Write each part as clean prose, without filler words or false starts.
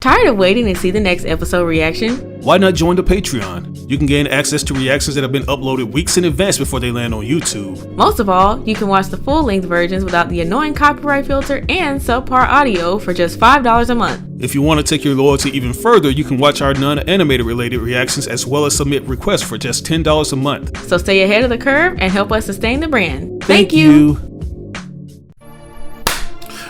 Tired of waiting to see the next episode reaction? Why not join the Patreon? You can gain access to reactions that have been uploaded weeks in advance before they land on YouTube. Most of all, you can watch the full-length versions without the annoying copyright filter and subpar audio for just $5 a month. If you want to take your loyalty even further, you can watch our non-animated related reactions as well as submit requests for just $10 a month. So stay ahead of the curve and help us sustain the brand. Thank you.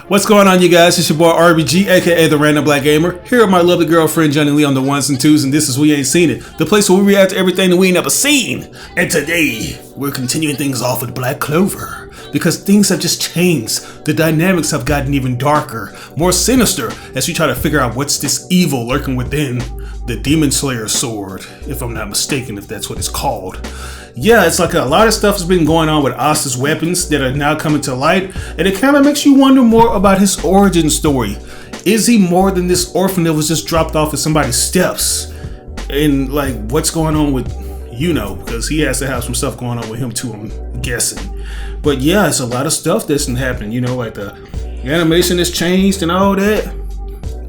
What's going on, you guys? It's your boy RBG, aka the Random Black Gamer, here with my lovely girlfriend Johnny Lee on the ones and twos, and this is We Ain't Seen It, the place where we react to everything that we ain't never seen. And today, we're continuing things off with Black Clover, because things have just changed. The dynamics have gotten even darker, more sinister, as we try to figure out what's this evil lurking within the Demon Slayer sword, if I'm not mistaken, if that's what it's called. Yeah, it's like a lot of stuff has been going on with Asta's weapons that are now coming to light, and it kind of makes you wonder more about his origin story. Is he more than this orphan that was just dropped off at somebody's steps? And like, what's going on with, because he has to have some stuff going on with him too, I'm guessing. But yeah, it's a lot of stuff that's been happening, like the animation has changed and all that.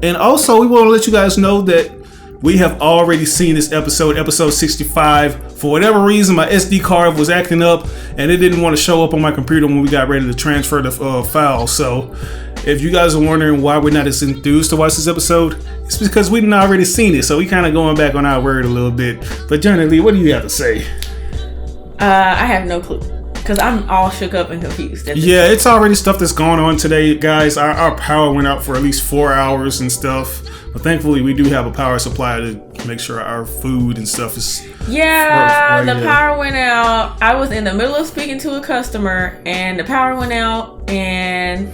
And also, we want to let you guys know that we have already seen this episode 65. For whatever reason, my SD card was acting up and it didn't want to show up on my computer when we got ready to transfer the file. So if you guys are wondering why we're not as enthused to watch this episode, it's because we've already seen it. So we kind of going back on our word a little bit. But Johnny Lee, what do you have to say? I have no clue. Because I'm all shook up and confused. Yeah, it's already stuff that's going on today, guys. Our power went out for at least 4 hours and stuff. But thankfully, we do have a power supply to make sure our food and stuff is... Yeah, the power went out. I was in the middle of speaking to a customer, and the power went out, and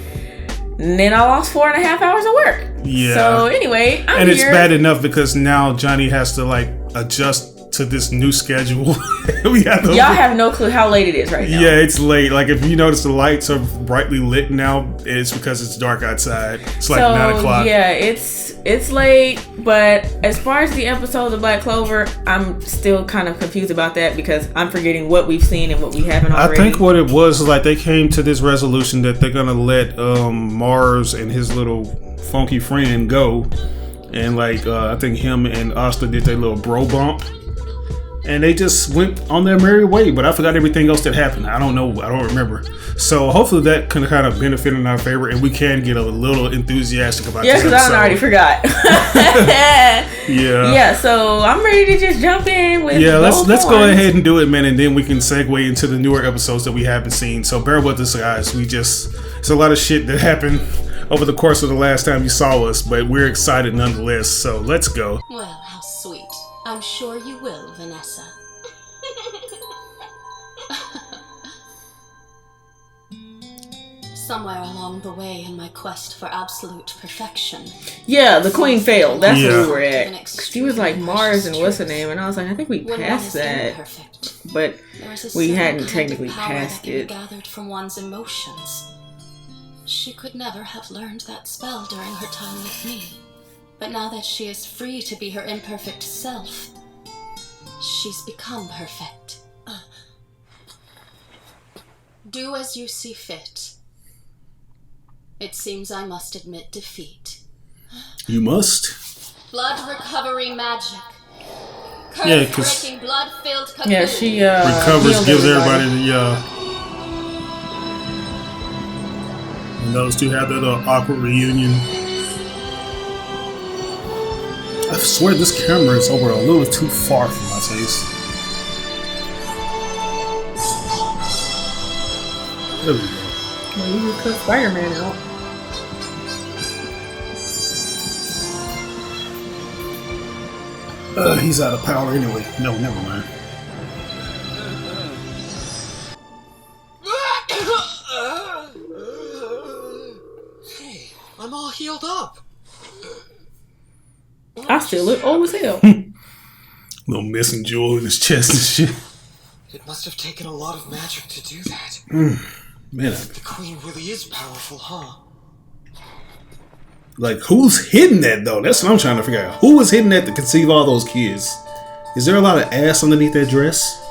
then I lost 4.5 hours of work. Yeah. So anyway, I'm here. It's bad enough because now Johnny has to adjust to this new schedule. Y'all have no clue how late it is right now. Yeah, it's late. Like, if you notice the lights are brightly lit now, it's because it's dark outside. It's like 9 o'clock. Yeah, it's late, but as far as the episode of Black Clover, I'm still kind of confused about that because I'm forgetting what we've seen and what we haven't already. I think what it was is they came to this resolution that they're gonna let Mars and his little funky friend go, and I think him and Asta did their little bro bump. And they just went on their merry way, but I forgot everything else that happened. I don't know. I don't remember. So hopefully that can kind of benefit in our favor, and we can get a little enthusiastic about this episode. Yeah, because I already forgot. Yeah. Yeah, so I'm ready to just jump in with let's go ahead and do it, man, and then we can segue into the newer episodes that we haven't seen. So bear with us, guys. It's a lot of shit that happened over the course of the last time you saw us, but we're excited nonetheless. So let's go. Well, how sweet. I'm sure you will, Vanessa. Somewhere along the way in my quest for absolute perfection. Yeah, the queen failed. That's where we were at. She was like Mars and what's her name, and I was like, I think we passed that, but we hadn't technically passed it. Gathered from one's emotions. She could never have learned that spell during her time with me. But now that she is free to be her imperfect self, she's become perfect. Do as you see fit. It seems I must admit defeat. You must? Blood recovery magic. Curse-breaking, blood-filled cocoon. Yeah, she recovers, gives everybody the and those two have their little awkward reunion. I swear this camera is over a little too far for my taste. There we go. Well, you can cut Spider-Man out. He's out of power anyway. No, never mind. Hey, I'm all healed up. I still look old as hell. Little missing jewel in his chest and shit. It must have taken a lot of magic to do that. Man, the queen really is powerful, huh? Like, who's hidden that, though? That's what I'm trying to figure out. Who was hidden that to conceive all those kids? Is there a lot of ass underneath that dress?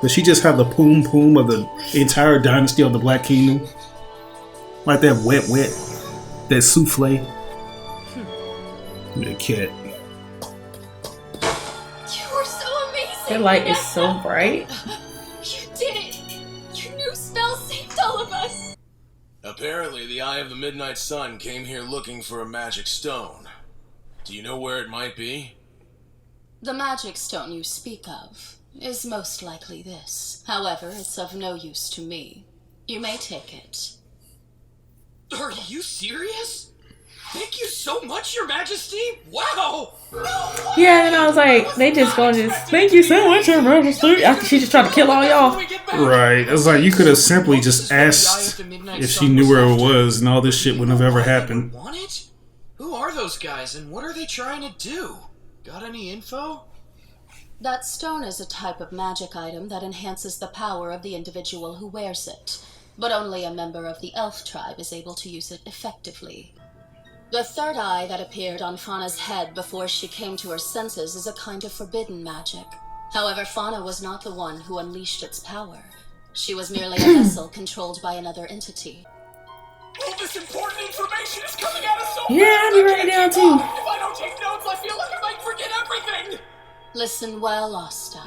Does she just have the poom poom of the entire dynasty of the Black Kingdom? Like that wet, that souffle? The cat. You were so amazing. The light is so bright. You did it. Your new spell saved all of us. Apparently, the Eye of the Midnight Sun came here looking for a magic stone. Do you know where it might be? The magic stone you speak of is most likely this. However, it's of no use to me. You may take it. Are you serious? Thank you so much, Your Majesty! Wow! Yeah, and I was like, they just gonna just thank you so much, Your Majesty. After she just tried to kill all y'all. Right. It's like you could have simply just asked if she knew where it was, and all this shit wouldn't have ever happened. Want it? Who are those guys, and what are they trying to do? Got any info? That stone is a type of magic item that enhances the power of the individual who wears it, but only a member of the elf tribe is able to use it effectively. The third eye that appeared on Fauna's head before she came to her senses is a kind of forbidden magic. However, Fauna was not the one who unleashed its power. She was merely a vessel controlled by another entity. All this important information is coming out of so Yeah, I'll be writing it down too. If I don't take notes, I feel like I might forget everything! Listen well, Asta.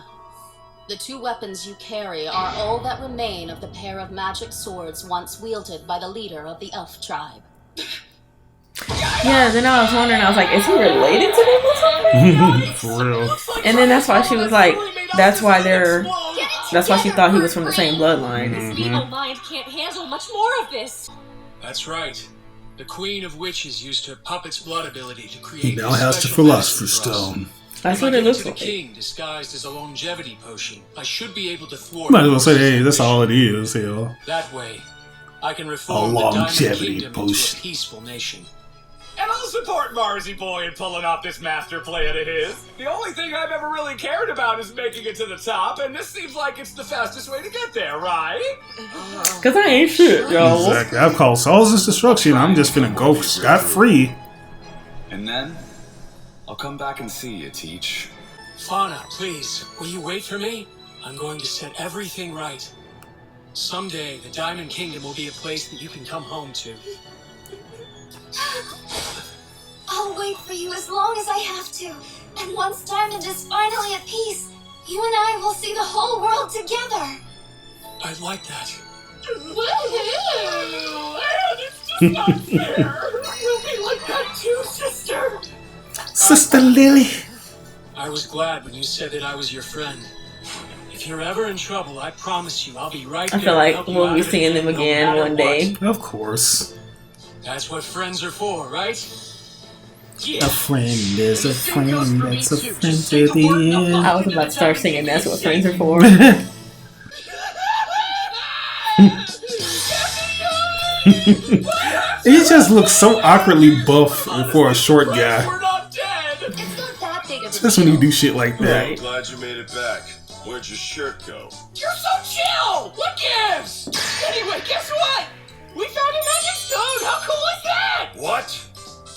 The two weapons you carry are all that remain of the pair of magic swords once wielded by the leader of the elf tribe. Yeah, then I was wondering, I was like, is he related to them or something? For real. And then that's why she was like, that's why she thought he was from the same bloodline. This evil mind can't handle much more of this. That's right. The Queen of Witches used her puppet's blood ability to create. He now this has the special Philosopher's medicine for us. Stone. That's If I what it give looks to the like. king disguised as a longevity potion, I should be able to thwart. Might as well say, hey, Moises' that's all ambition. it is, hell. That way, I can reform the longevity Diamond Kingdom into potion. a peaceful nation. And I'll support Marzi Boy in pulling off this master plan of his. The only thing I've ever really cared about is making it to the top, and this seems like it's the fastest way to get there, right? Cause I ain't shit, y'all. Exactly. I've called Saul's destruction. I'm just finna go scot-free. And then, I'll come back and see you, Teach. Fauna, please, will you wait for me? I'm going to set everything right. Someday, the Diamond Kingdom will be a place that you can come home to. I'll wait for you as long as I have to. And once Diamond is finally at peace, you and I will see the whole world together. I'd like that. It's just not fair. We'll be like that too, sister. Sister Lily. I was glad when you said that I was your friend. If you're ever in trouble, I promise you I'll be right there. I feel to like help you we'll out be of it, seeing them no again matter one day. what. Of course. That's what friends are for, right? A friend is a friend that's a friend to the end. I was about to start singing That's What Friends Are For. He just looks so awkwardly buff for a short guy. We're not dead. It's not that big of a Just when you do shit like that. Right. Glad you made it back. Where'd your shirt go? You're so chill. What gives? Anyway, guess what? We found a magic stone. How cool is that? What?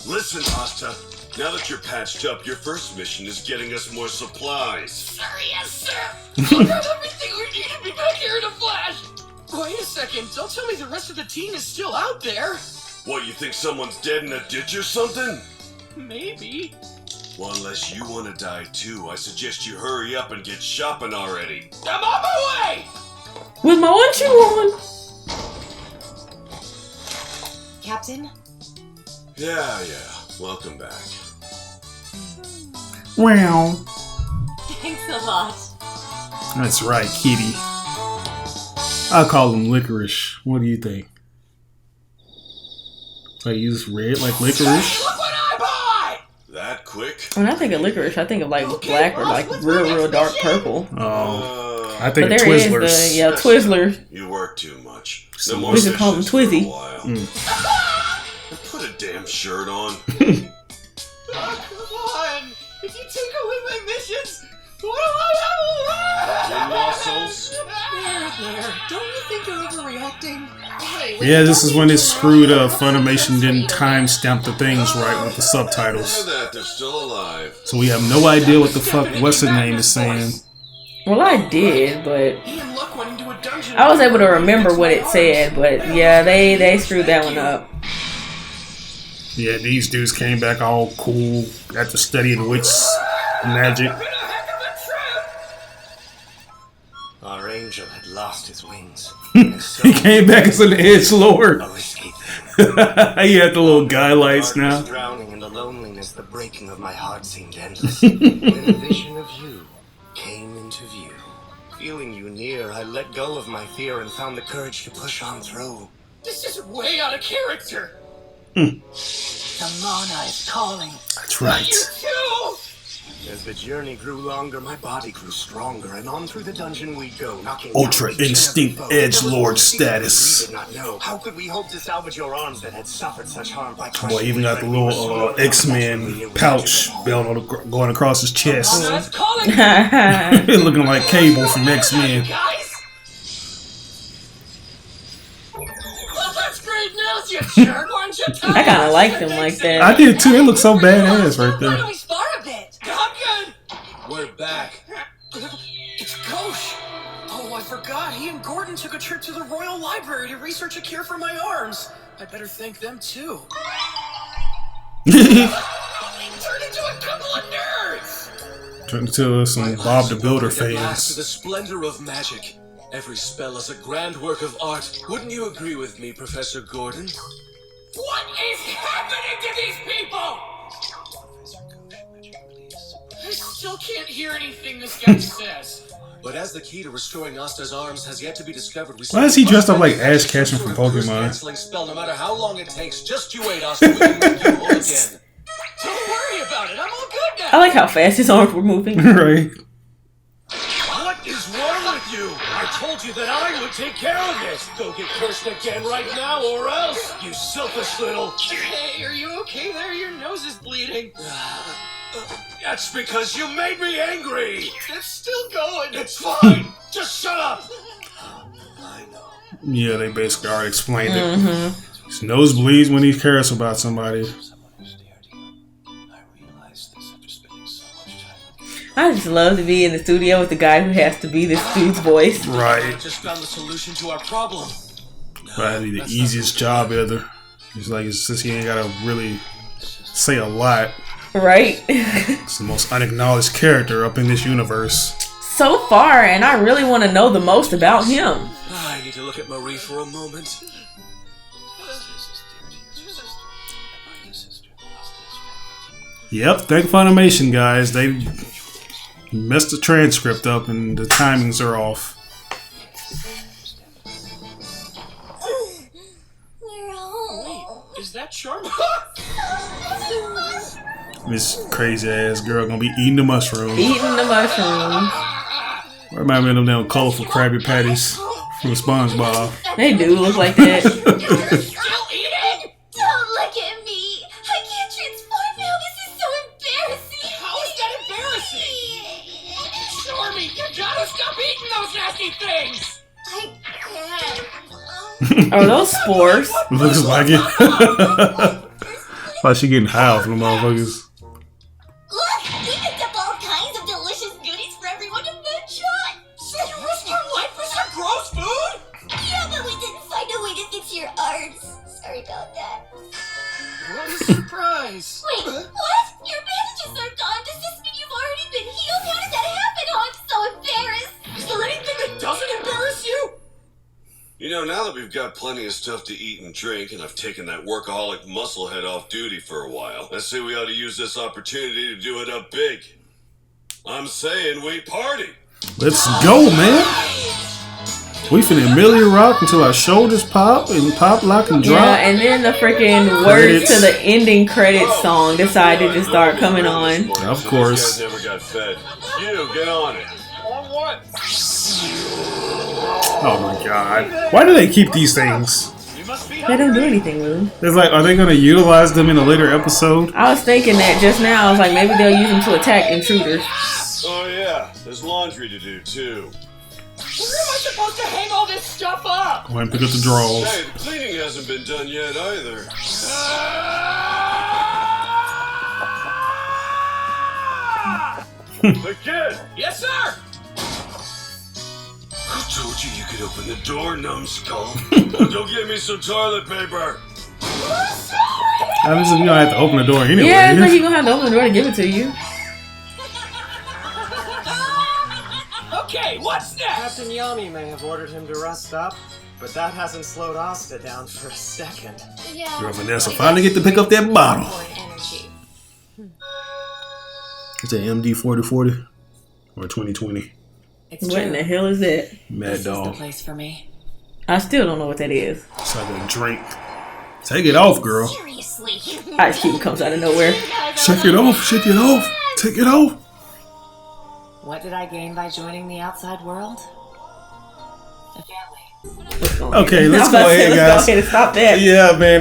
Listen, Asta. Now that you're patched up, your first mission is getting us more supplies. Sir, yes, sir. We got everything we need to be back here in a flash. Wait a second. Don't tell me the rest of the team is still out there. What, you think someone's dead in a ditch or something? Maybe. Well, unless you want to die too, I suggest you hurry up and get shopping already. I'm on my way. With my one shoe on. Captain? Yeah. Welcome back. Wow. Thanks a lot. That's right, Kitty. I call him licorice. What do you think? So I use red like licorice? Look what I bought. That quick? When I think of licorice, I think of like black or like real dark purple. Oh. I think But of there is Twizzlers. Twizzlers. You work too much. So No more we could call them sessions for a Twizzy. while. Put a damn shirt on. Oh, come on. If you take away my missions, what do I have left? Your muscles? There. Don't you think you're overreacting? Hey, Yeah, this is when it's screwed up. Funimation didn't timestamp the things right with the subtitles. Know that they're still alive. So we have no idea what the fuck what's his name is saying. Well, I did, but He and Luck went into a dungeon. I was able to remember what it said. But yeah, they screwed that one up. Yeah, these dudes came back all cool after studying witch magic. Our angel had lost his wings. He came back as an edgelord. He had the little guy lights now. Drowning in the loneliness, the breaking of my heart seemed endless. Then a vision of you came into view. Feeling you near, I let go of my fear and found the courage to push on through. This is way out of character. The Mana is calling. That's right. You too. As the journey grew longer, my body grew stronger, and on through the dungeon we go, knocking Ultra down each Instinct and every foe. Edgelord status. We did not know. How could we hope to salvage your arms that had suffered such harm by Boy, even got the little X-Men pouch belt on the, going across his chest. Looking like Cable from X-Men. I kind of liked them like that. I did too. They look so badass right there. We're back. It's Ghosh. Oh, I forgot. He and Gordon took a trip to the Royal Library to research a cure for my arms. I better thank them too. Turned into a couple of nerds. Turned into some Bob the Builder To the fans. splendor of magic. Every spell is a grand work of art. Wouldn't you agree with me, Professor Gordon? What is happening to these people? I still can't hear anything this guy says. But as the key to restoring Asta's arms has yet to be discovered, we Why is he dressed up like Ash Ketchum from Pokemon? canceling spell, no matter how long it takes. Just you wait, Asta. We can make you whole again. Don't worry about it. I'm all good now. I like how fast his arms were moving. Right. What is wrong with you? I told you that I would take care of this. Go get cursed again right now, or else, you selfish little... Hey, are you okay there? Your nose is bleeding. That's because you made me angry. It's still going. It's fine. Just shut up. Yeah, they basically already explained it. His nose bleeds when he cares about somebody. I just love to be in the studio with the guy who has to be this dude's voice. Right. Just found the solution to our problem. Probably the easiest job ever. It's like, it's just he ain't gotta really say a lot. Right. It's the most unacknowledged character up in this universe. So far, and I really want to know the most about him. I need to look at Marie for a moment. Yep, thank Funimation, guys. They messed the transcript up and the timings are off. Wait, is that Charm? This crazy ass girl gonna be eating the mushrooms. Eating the mushrooms. Remind me of them damn colorful Krabby Patties from SpongeBob. They do look like that. Still eating? Don't look at me. I can't transform now. This is so embarrassing. How is that embarrassing? Stormy, you gotta stop eating those nasty things. I can't. Are those spores? Looks like it. Like she getting high off the motherfuckers. Look, we picked up all kinds of delicious goodies for everyone to munch on. So you risked your life for some gross food? Yeah, but we didn't find a way to fix your arms. Sorry about that. What a surprise. Wait, what? Your bandages are gone. Does this mean you've already been healed? How did that happen? Oh, I'm so embarrassed. Is there anything that doesn't embarrass you? You know, now that we've got plenty of stuff to eat and drink, and I've taken that workaholic musclehead off duty for a while, I say we ought to use this opportunity to do it up big. I'm saying we party. Let's go, man. We finna Millie rock until our shoulders pop and pop, lock, and drop. Yeah, and then the freaking words to the ending credits song decided to start coming on. Of course. You guys never got fed. You, get on it. On what? Oh my god. Why do they keep these things? They don't do anything, Lou. It's like, are they gonna utilize them in a later episode? I was thinking that just now. I was like, maybe they'll use them to attack intruders. Oh yeah, there's laundry to do too. Where am I supposed to hang all this stuff up? Go ahead and pick up the drawers. Hey, the cleaning hasn't been done yet either. The kid! Yes, sir! Who told you you could open the door, numbskull? Go get me some toilet paper. Obviously, you don't have to open the door anyway. Yeah, it's like you're gonna have to open the door to give it to you. Okay, what's next? Captain Yami may have ordered him to rest up, but that hasn't slowed Asta down for a second. Yeah. Girl, Vanessa finally get to pick up that bottle. It's an MD 4040 or 2020. What in the hell is that? Mad Dog. This is the place for me. I still don't know what that is. It's like a drink. Take it off, girl. Seriously. Ice Cube comes out of nowhere. Shake it off. Shake it off. Take it off. What did I gain by joining the outside world? A family. Okay, let's go ahead, guys. Let's go ahead and stop that. Yeah, man.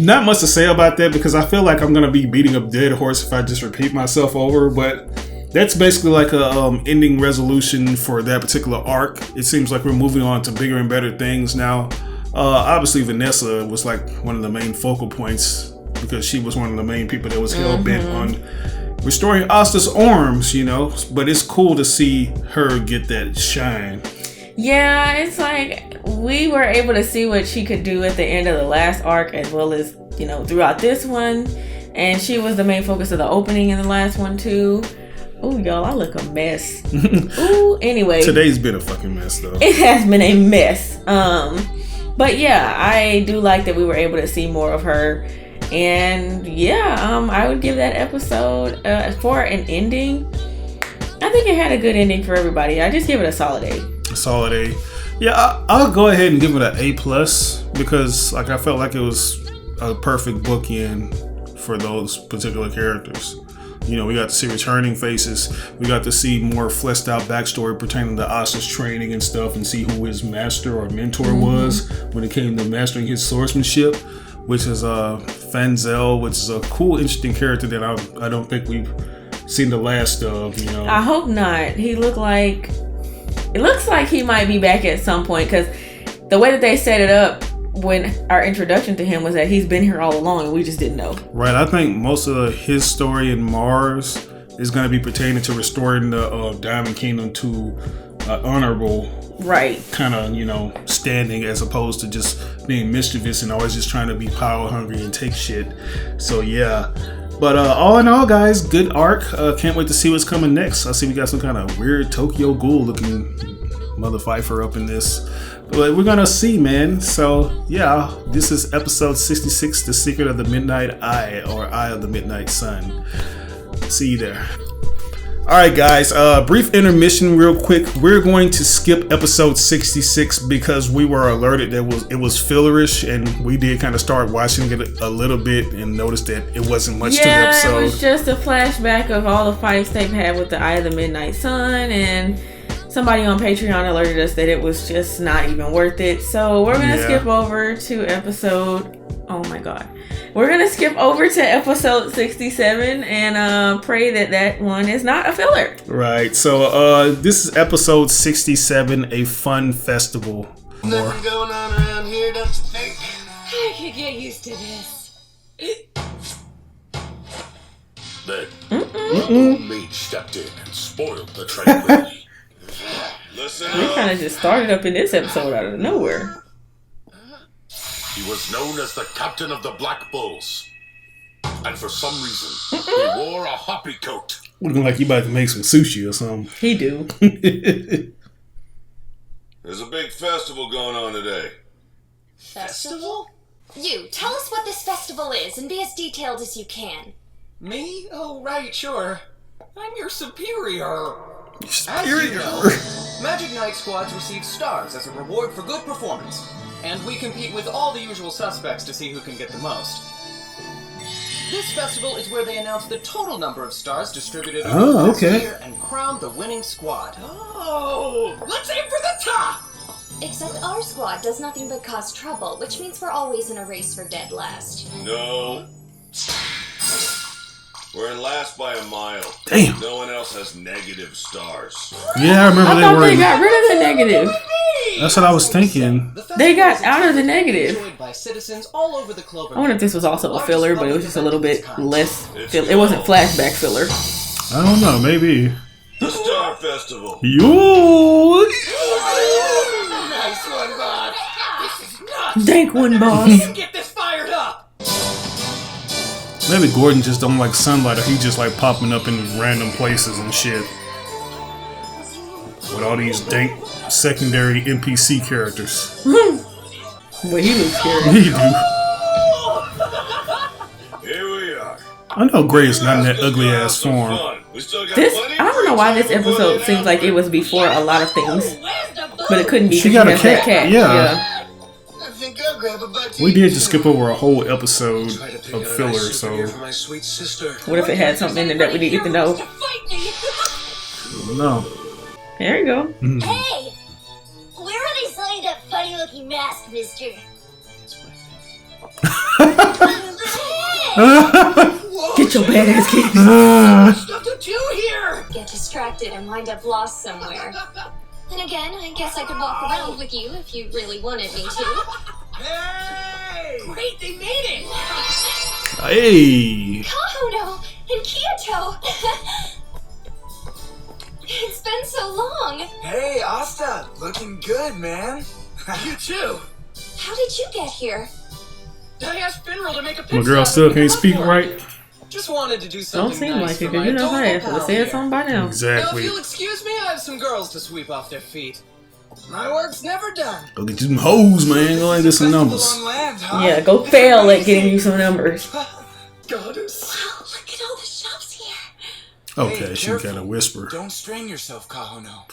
Not much to say about that because I feel like I'm gonna be beating a dead horse if I just repeat myself over. But that's basically like a ending resolution for that particular arc. It seems like we're moving on to bigger and better things now. Obviously, Vanessa was like one of the main focal points because she was one of the main people that was hell bent on restoring Asta's arms, you know. But it's cool to see her get that shine. Yeah, it's like we were able to see what she could do at the end of the last arc as well as, you know, throughout this one. And she was the main focus of the opening in the last one too. Oh, y'all, I look a mess. Ooh, anyway. Today's been a fucking mess though. It has been a mess. But yeah, I do like that we were able to see more of her. And yeah, I would give that episode for an ending. I think it had a good ending for everybody. I just give it a solid A. A solid A. Yeah, I'll go ahead and give it an A+ because like I felt like it was a perfect bookend for those particular characters. You know, we got to see returning faces. We got to see more fleshed out backstory pertaining to Asta's training and stuff, and see who his master or mentor was when it came to mastering his swordsmanship, which is Fonville, which is a cool, interesting character that I don't think we've seen the last of. You know, I hope not. It looks like he might be back at some point because the way that they set it up when our introduction to him was that he's been here all along and we just didn't know. Right. I think most of his story in Mars is going to be pertaining to restoring the Diamond Kingdom to honorable kind of, you know, standing as opposed to just being mischievous and always just trying to be power hungry and take shit. So yeah. But all in all, guys, good arc. Can't wait to see what's coming next. I see we got some kind of weird Tokyo Ghoul looking Mother Pfeiffer up in this. But we're gonna see, man. So yeah, this is episode 66, The Secret of the Midnight Eye, or Eye of the Midnight Sun. See you there. Alright guys, brief intermission real quick. We're going to skip episode 66 because we were alerted that it was fillerish, and we did kind of start watching it a little bit and noticed that it wasn't much to the episode. Yeah, it was just a flashback of all the fights they've had with the Eye of the Midnight Sun, and somebody on Patreon alerted us that it was just not even worth it. So we're gonna skip over to episode, oh my god. We're gonna skip over to episode 67 and pray that one is not a filler. Right. So this is episode 67, A Fun Festival. Nothing going on around here, don't you think? I could get used to this. Then the maid stepped in and spoiled the tranquility. Listen We up. kind of just started up in this episode out of nowhere. He was known as the captain of the Black Bulls. And for some reason, he wore a hoppy coat. Looking like you about to make some sushi or something. He do. There's a big festival going on today. Festival? You, tell us what this festival is and be as detailed as you can. Me? Oh, right, sure. I'm your superior. Superior. As you know, Magic Night squads receive stars as a reward for good performance. And we compete with all the usual suspects to see who can get the most. This festival is where they announce the total number of stars distributed over the year and crown the winning squad. Oh, let's aim for the top! Except our squad does nothing but cause trouble, which means we're always in a race for dead last. No. We're in last by a mile. Damn. No one else has negative stars. Yeah, I remember I thought they got rid of the negative. That's what I was thinking. They got out of the negative. By citizens all over the Clover. I wonder if this was also a filler, but it was just a little bit less. It wasn't flashback filler. I don't know, maybe. The Star Festival. Yo! Nice one, Bob. This is nuts. Dank one, boss. Get this fired up. Maybe Gordon just don't like sunlight, or he just like popping up in random places and shit. With all these dank secondary NPC characters. Well, he looks scary. He do. Here we are. I know Gray is not in that ugly ass form. This, I don't know why this episode seems like it was before a lot of things, but it couldn't be. She because got a has that cat. Yeah. I think I'll grab a bite to We eat, did too. just skip over a whole episode of filler, so For my sweet sister. What if it had something in it that we needed to know? no. There you go. Hey! Where are they selling that funny looking mask, mister? Get your badass kids. Stuff to do here! Get distracted and wind up lost somewhere. And again, I guess I could walk around with you if you really wanted me to. Hey! Great, they made it! Hey. Kahono and Kyoto! It's been so long! Hey, Asta, looking good, man. You too! How did you get here? I asked Finral to make a pit My girl stop still and pick can't up speak one. right. Just wanted to do something Don't seem nice like it, for because my you know her ass adorable would have pal said here. something by now. Now, if Exactly. you'll excuse me, I have some girls to sweep off their feet. My work's never done. Go get you some hoes, man. Go and get some numbers. On land, huh? Yeah, go fail at getting you some numbers. Goddess. Wow, look at all the shops here! Okay, Hey, she careful. got a whisper. Don't strain yourself, Kahono.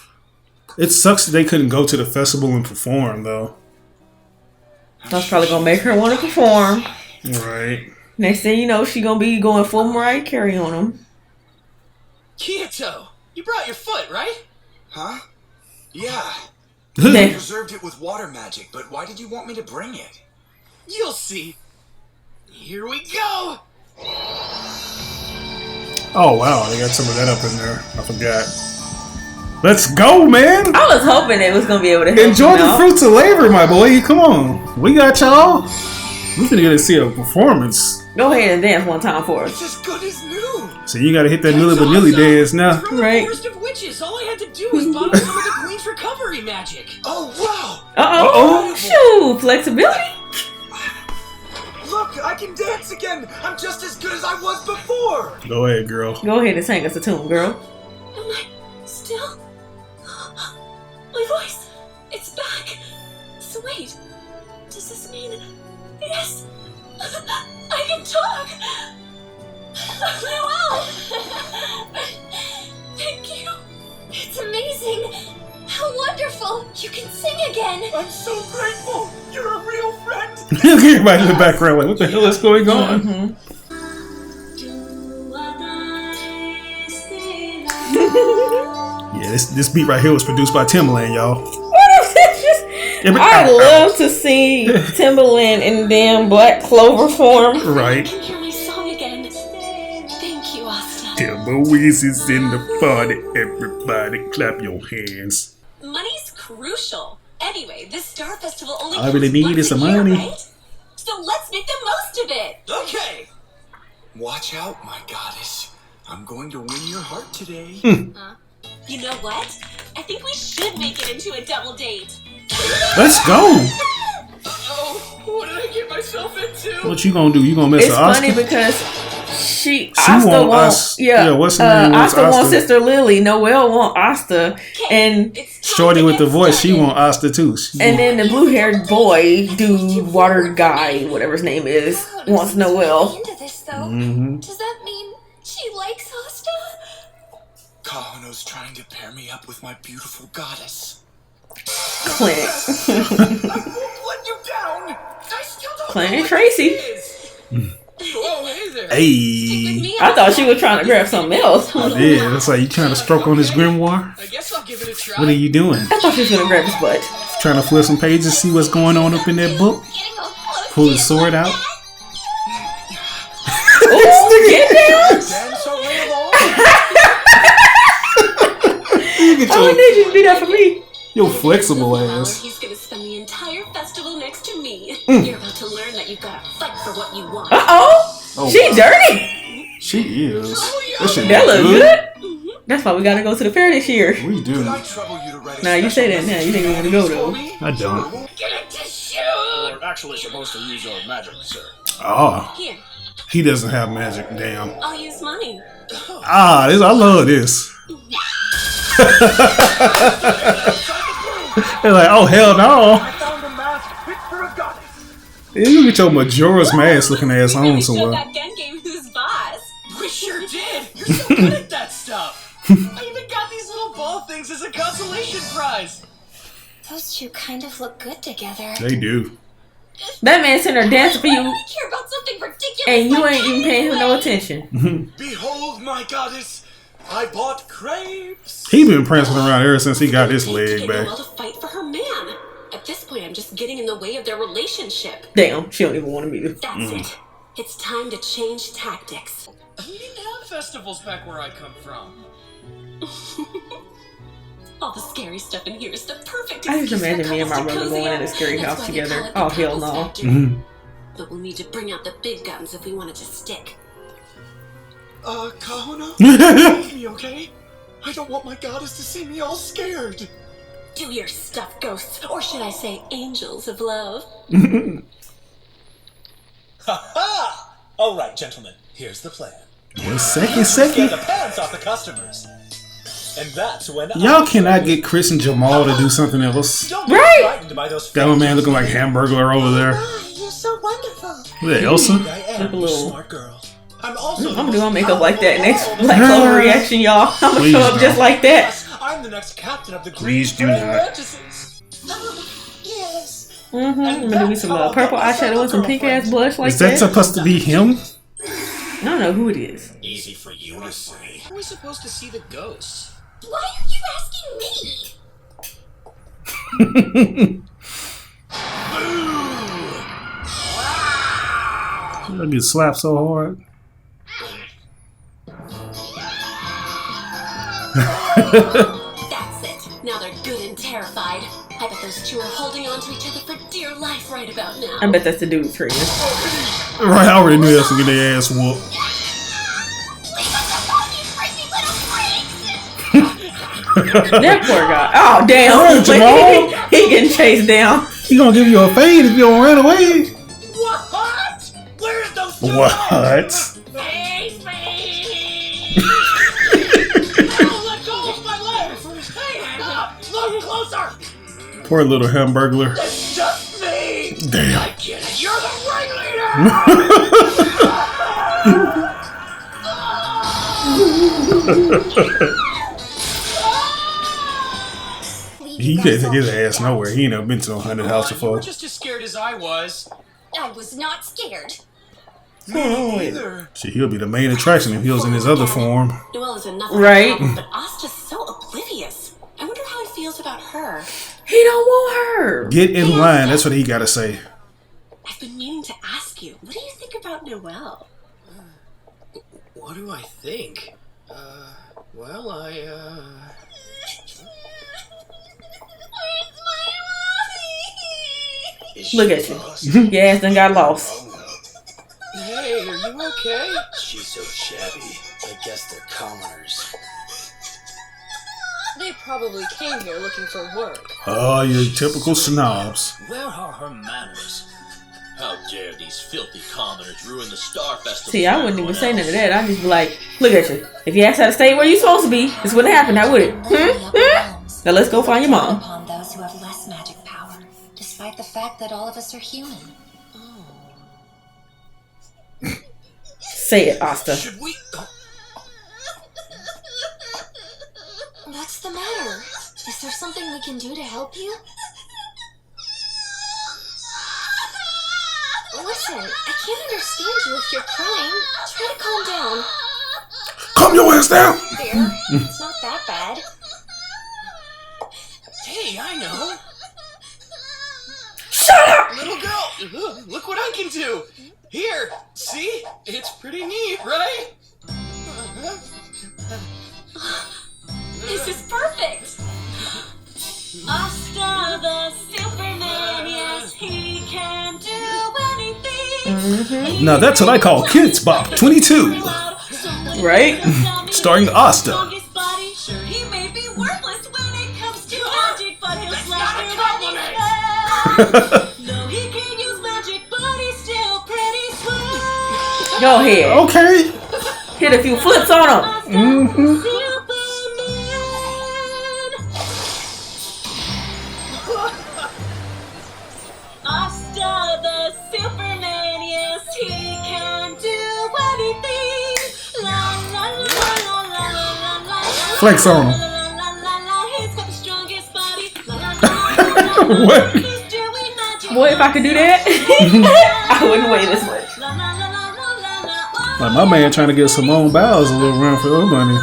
It sucks that they couldn't go to the festival and perform, though. That's probably gonna make her want to perform. Right. Next thing you know, she gonna be going full Mariah Carey on them. Kyoto, you brought your foot, right? Huh? Yeah. Then- I preserved it with water magic, but why did you want me to bring it? You'll see. Here we go! Oh, wow. They got some of that up in there. I forgot. Let's go, man. I was hoping it was gonna be able to help Enjoy you the out. fruits of labor, my boy. Come on. We got y'all. We're gonna get to see a performance. Go ahead and dance one time for us. It's as good as new. So you gotta hit that Milli Vanilli dance now. From the Right. Forest of Witches, all I had to do was bottle some of the Queen's recovery magic. Oh, wow. Uh-oh. Shoot, flexibility. Look, I can dance again. I'm just as good as I was before. Go ahead, girl. Go ahead and sing us a tune, girl. Am I still? My voice! It's back! So wait, does this mean... Yes! I can talk! Wow! Thank you! It's amazing! How wonderful! You can sing again! I'm so grateful. You're a real friend. Everybody in the background like, what the hell is going on? Mm-hmm. Yeah, this beat right here was produced by Timbaland, y'all. What is this? I love to see Timbaland in damn Black Clover form. Right. I can hear my song again. Thank you, Asta. Moises in the party. Everybody clap your hands. Money's crucial. Anyway, this Star Festival only All I really comes need is once some a year, money. right? So let's make the most of it. Okay. Watch out, my goddess. I'm going to win your heart today. You know what? I think we should make it into a double date. Let's go. Uh-oh, what did I get myself into? What you gonna do? You gonna mess It's with Oscar? funny because she want wants what's her name? Wants Asta wants Asta. Sister Lily. Noelle want Asta, and Shorty with the voice, she want Asta too. and then the blue-haired boy, dude, water guy, whatever his name is, wants Noelle. Into this, though. Mhm. Does that mean she likes Asta? Kahono's trying to pair me up with my beautiful goddess. Clint, I won't let you down. I still don't Clint know and what Tracy. this is. Oh, hey there. Hey. I thought she was trying to grab something else. Yeah, it's like you trying to stroke on his grimoire. I guess I'll give it a try. What are you doing? I thought she was gonna grab his butt. Trying to flip some pages, see what's going on up in that book. Pull the sword out. Ooh, get down! Dance away along. I would need you to do that for me. Yo, flexible Well, ass. he's gonna spend the entire festival next to me. Mm. You're about to learn that you've gotta fight for what you want. Uh-oh. Oh, She wow. dirty. She is. That shit That look good. good. That's why we gotta go to the fair this year. We do. I trouble you to write a Now you say that special now. You think we want to go though? I don't. Get a tissue! We're actually supposed to use your magic, sir. Oh. Here, He doesn't have magic. Damn. I'll use mine. Ah, I love this. They're like, oh hell no. I found a mask fit for a goddess. You get your Majora's Mask looking ass on somewhere. That gun game who's boss. We sure did. You're so good at that stuff. I even got these little ball things as a consolation prize. Those two kind of look good together. They do. That man sitting there dancing for you, I care about something ridiculous. and you ain't even paying him no attention. Behold my goddess. I bought crepes. He been prancing around ever since he got his leg back. To fight for her man. At this point, I'm just getting in the way of their relationship. Damn, she don't even want to meet him. That's it. It's time to change tactics. We didn't have festivals back where I come from. All the scary stuff in here is the perfect. I just imagine me and my brother going in a scary house together. Oh hell no. But we'll need to bring out the big guns if we want it to stick. Kahuna? Leave me, okay? I don't want my goddess to see me all scared. Do your stuff, ghosts, or should I say angels of love? Ha-ha! All right, gentlemen, here's the plan. One second. Get the pants off the customers. And that's when Y'all cannot get Chris and Jamal to do something else. Don't be frightened by those Got my man looking like Hamburglar over there. You're so wonderful. Look at Elsa. I am a smart girl. I'm gonna do my makeup like that next Black Clover reaction, y'all. I'm gonna show up just like that. I'm the next captain of the Please do not. Yes. I'm gonna do me some purple eyeshadow and some pink ass blush like Is that supposed to be him? I don't know who it is. Easy for you to say. How are we supposed to see the ghosts? Why are you asking me? I get slapped so hard. That's it. Now they're good and terrified. I bet those two are holding on to each other for dear life right about now. I bet that's the dude training. Right, I already knew they was gonna get their ass whooped. That poor guy. Oh damn! Jamal. He getting chased down. He gonna give you a fade if you don't run away. What? Where's those? What? Hey, let go of my legs! Hey, look closer! Poor little Hamburglar. It's just me! Damn. I get it, you're the ringleader! He can't take his ass nowhere. He ain't never been to a haunted house You before. were just as scared as I was. I was not scared. Me either. Shit, he'll be the main attraction if he was in his other form. Noelle is enough Right. problem, but Asta's so oblivious. I wonder how he feels about her. He don't want her. Get in line. That's what he gotta say. I've been meaning to ask you, what do you think about Noelle? What do I think? Well, Look at you. Your ass done got lost. Hey, are you okay? She's so shabby. I guess they're commoners. They probably came here looking for work. Oh, your typical snobs. Where are her manners? How dare these filthy commoners ruin the Star Festival? See, I wouldn't even say none of that. I'd just be like, look at you. If you asked how to stay where you supposed to be, this wouldn't happen, now would it? Now let's go find your mom. Upon those who have less magic power, despite the fact that all of us are human. Say it, Asta. Should we? What's the matter? Is there something we can do to help you? Listen, I can't understand you if you're crying. Try to calm down. Calm your ass down. There, it's not that bad. Hey, I know. Shut up! Little girl, look what I can do. Here, see? It's pretty neat, right? This is perfect! Asta the Superman, yes, he can do anything. Now that's what I call Kids Bop 22. Right? Starring Asta. Sure, he may be worthless when it comes to magic, but he'll slash through any spell. No, he can't use magic, but he's still pretty swell. Go ahead. Okay. Hit a few flips on them. Mm-hmm. Asta the Superman, yes, he can do anything. La la la la la la la. Flex on him. He's got the strongest body. What? Boy, if I could do that, I wouldn't weigh this much. Like my man trying to get Simone Biles a little run for her money.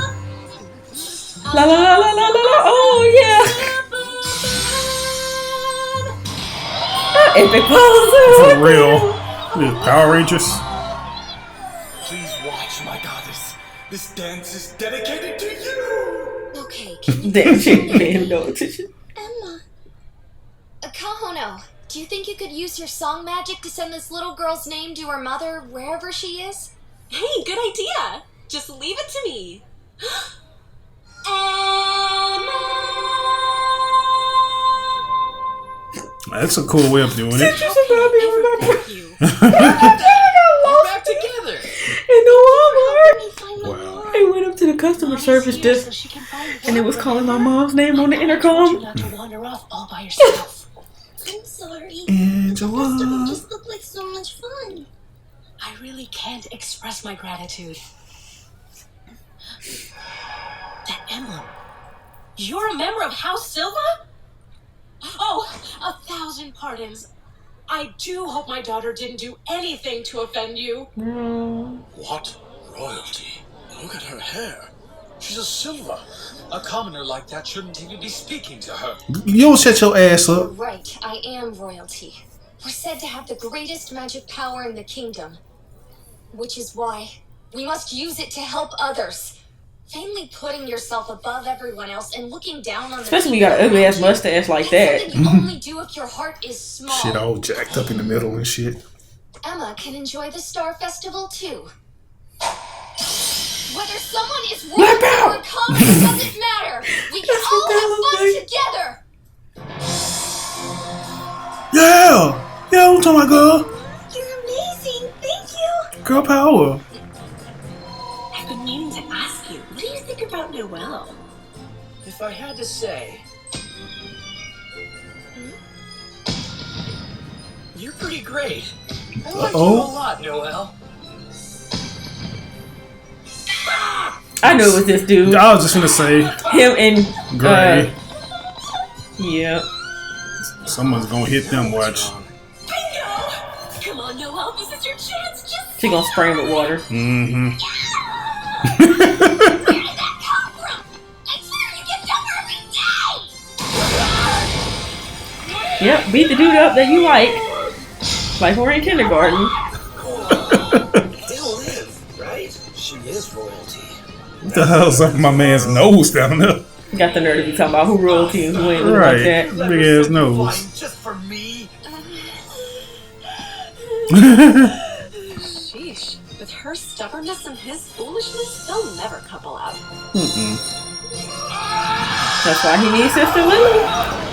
La la la la la la. Oh yeah. Epic pose. For real. Power Rangers. Please watch, my goddess. This dance is dedicated to you. Okay. Damn, she ain't paying no attention. Emma. Kahono, do you think you could use your song magic to send this little girl's name to her mother wherever she is? Hey, good idea. Just leave it to me. That's a cool way of doing it. We're back together. In the Walmart. Wow. I went up to the customer service desk and it was calling my mom's name on the intercom. Not to wander off all by yourself. I'm sorry. Angela. Festival just looked like so much fun. I really can't express my gratitude. That emblem. You're a member of House Silva? Oh, 1,000 pardons. I do hope my daughter didn't do anything to offend you. What? Royalty? Look at her hair. She's a Silva. A commoner like that shouldn't even be speaking to her. You don't shut your ass You're up. right, I am royalty. We're said to have the greatest magic power in the kingdom. Which is why we must use it to help others. Vainly putting yourself above everyone else and looking down on Especially when you got an ugly ass mustache like that. something you only do if your heart is small. Shit all jacked up in the middle and shit. Emma can enjoy the Star Festival too. Whether someone is royal or common doesn't matter. We can all have fun together. Yeah! Yeah, I'm talking about girl. You're amazing. Thank you. Girl power. I've been meaning to ask you, what do you think about Noelle? If I had to say, you're pretty great. I like you a lot, Noelle. I knew it was this dude. I was just gonna say him and Gray. Yep. Someone's gonna hit them. Watch. Bingo! Come on, Noelle, this is your chance. Just She gonna spray him with water. Mm-hmm. Yep, beat the dude up that you like we're in kindergarten. They'll live, right? She is royalty. What the hell's up with my man's nose down there? Got the nerve to be talking about who royalty and who ain't Right, like that. big ass nose. Just for me? sheesh. With her stubbornness and his foolishness, they'll never couple out. That's why he needs Sister Lily.